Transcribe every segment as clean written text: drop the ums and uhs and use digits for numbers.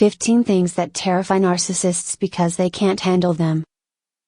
15 things that terrify narcissists because they can't handle them.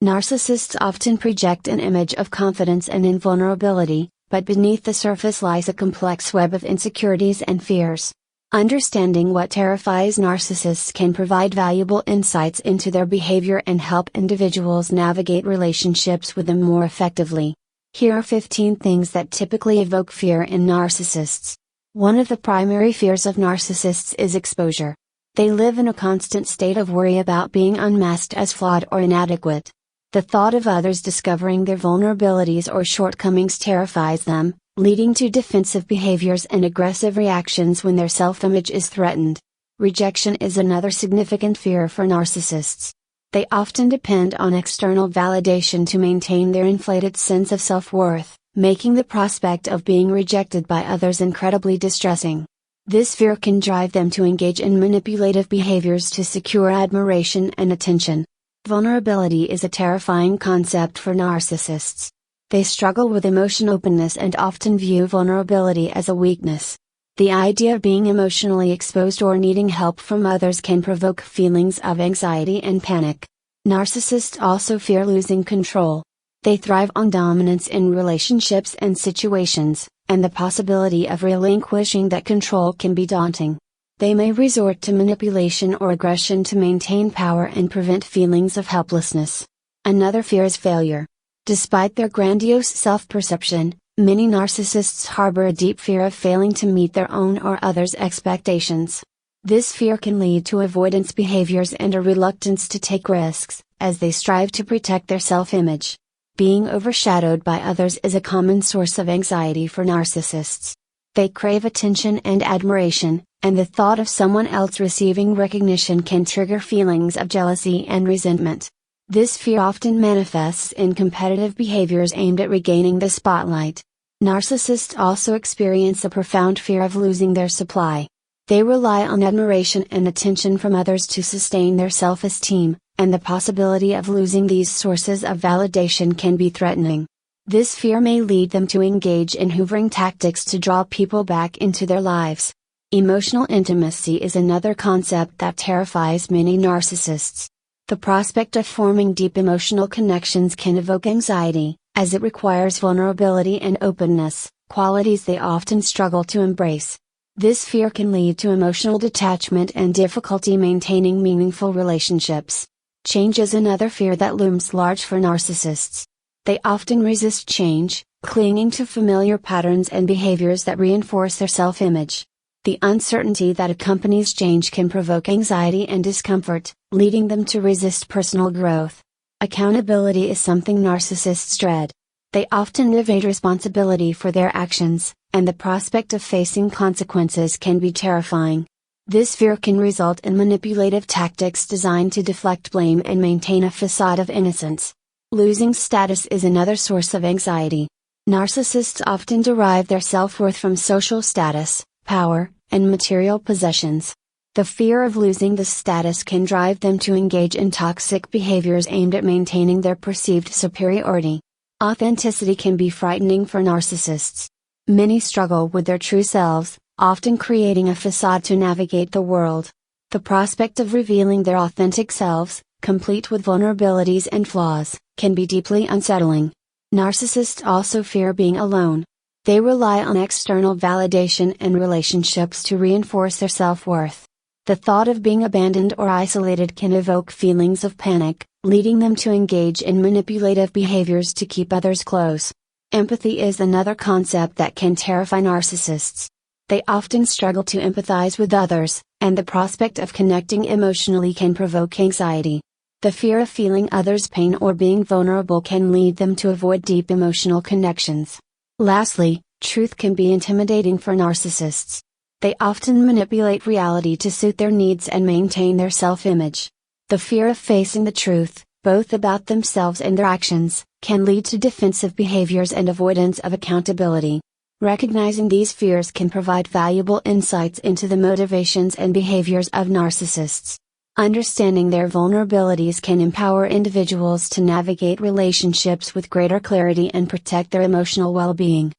Narcissists often project an image of confidence and invulnerability, but beneath the surface lies a complex web of insecurities and fears. Understanding what terrifies narcissists can provide valuable insights into their behavior and help individuals navigate relationships with them more effectively. Here are 15 things that typically evoke fear in narcissists. One of the primary fears of narcissists is exposure. They live in a constant state of worry about being unmasked as flawed or inadequate. The thought of others discovering their vulnerabilities or shortcomings terrifies them, leading to defensive behaviors and aggressive reactions when their self-image is threatened. Rejection is another significant fear for narcissists. They often depend on external validation to maintain their inflated sense of self-worth, making the prospect of being rejected by others incredibly distressing. This fear can drive them to engage in manipulative behaviors to secure admiration and attention. Vulnerability is a terrifying concept for narcissists. They struggle with emotional openness and often view vulnerability as a weakness. The idea of being emotionally exposed or needing help from others can provoke feelings of anxiety and panic. Narcissists also fear losing control. They thrive on dominance in relationships and situations, and the possibility of relinquishing that control can be daunting. They may resort to manipulation or aggression to maintain power and prevent feelings of helplessness. Another fear is failure. Despite their grandiose self-perception, many narcissists harbor a deep fear of failing to meet their own or others' expectations. This fear can lead to avoidance behaviors and a reluctance to take risks, as they strive to protect their self-image. Being overshadowed by others is a common source of anxiety for narcissists. They crave attention and admiration, and the thought of someone else receiving recognition can trigger feelings of jealousy and resentment. This fear often manifests in competitive behaviors aimed at regaining the spotlight. Narcissists also experience a profound fear of losing their supply. They rely on admiration and attention from others to sustain their self-esteem, and the possibility of losing these sources of validation can be threatening. This fear may lead them to engage in hoovering tactics to draw people back into their lives. Emotional intimacy is another concept that terrifies many narcissists. The prospect of forming deep emotional connections can evoke anxiety, as it requires vulnerability and openness, qualities they often struggle to embrace. This fear can lead to emotional detachment and difficulty maintaining meaningful relationships. Change is another fear that looms large for narcissists. They often resist change, clinging to familiar patterns and behaviors that reinforce their self-image. The uncertainty that accompanies change can provoke anxiety and discomfort, leading them to resist personal growth. Accountability is something narcissists dread. They often evade responsibility for their actions, and the prospect of facing consequences can be terrifying. This fear can result in manipulative tactics designed to deflect blame and maintain a facade of innocence. Losing status is another source of anxiety. Narcissists often derive their self-worth from social status, power, and material possessions. The fear of losing this status can drive them to engage in toxic behaviors aimed at maintaining their perceived superiority. Authenticity can be frightening for narcissists. Many struggle with their true selves, often creating a facade to navigate the world. The prospect of revealing their authentic selves, complete with vulnerabilities and flaws, can be deeply unsettling. Narcissists also fear being alone. They rely on external validation and relationships to reinforce their self-worth. The thought of being abandoned or isolated can evoke feelings of panic, leading them to engage in manipulative behaviors to keep others close. Empathy is another concept that can terrify narcissists. They often struggle to empathize with others, and the prospect of connecting emotionally can provoke anxiety. The fear of feeling others' pain or being vulnerable can lead them to avoid deep emotional connections. Lastly, truth can be intimidating for narcissists. They often manipulate reality to suit their needs and maintain their self-image. The fear of facing the truth, both about themselves and their actions, can lead to defensive behaviors and avoidance of accountability. Recognizing these fears can provide valuable insights into the motivations and behaviors of narcissists. Understanding their vulnerabilities can empower individuals to navigate relationships with greater clarity and protect their emotional well-being.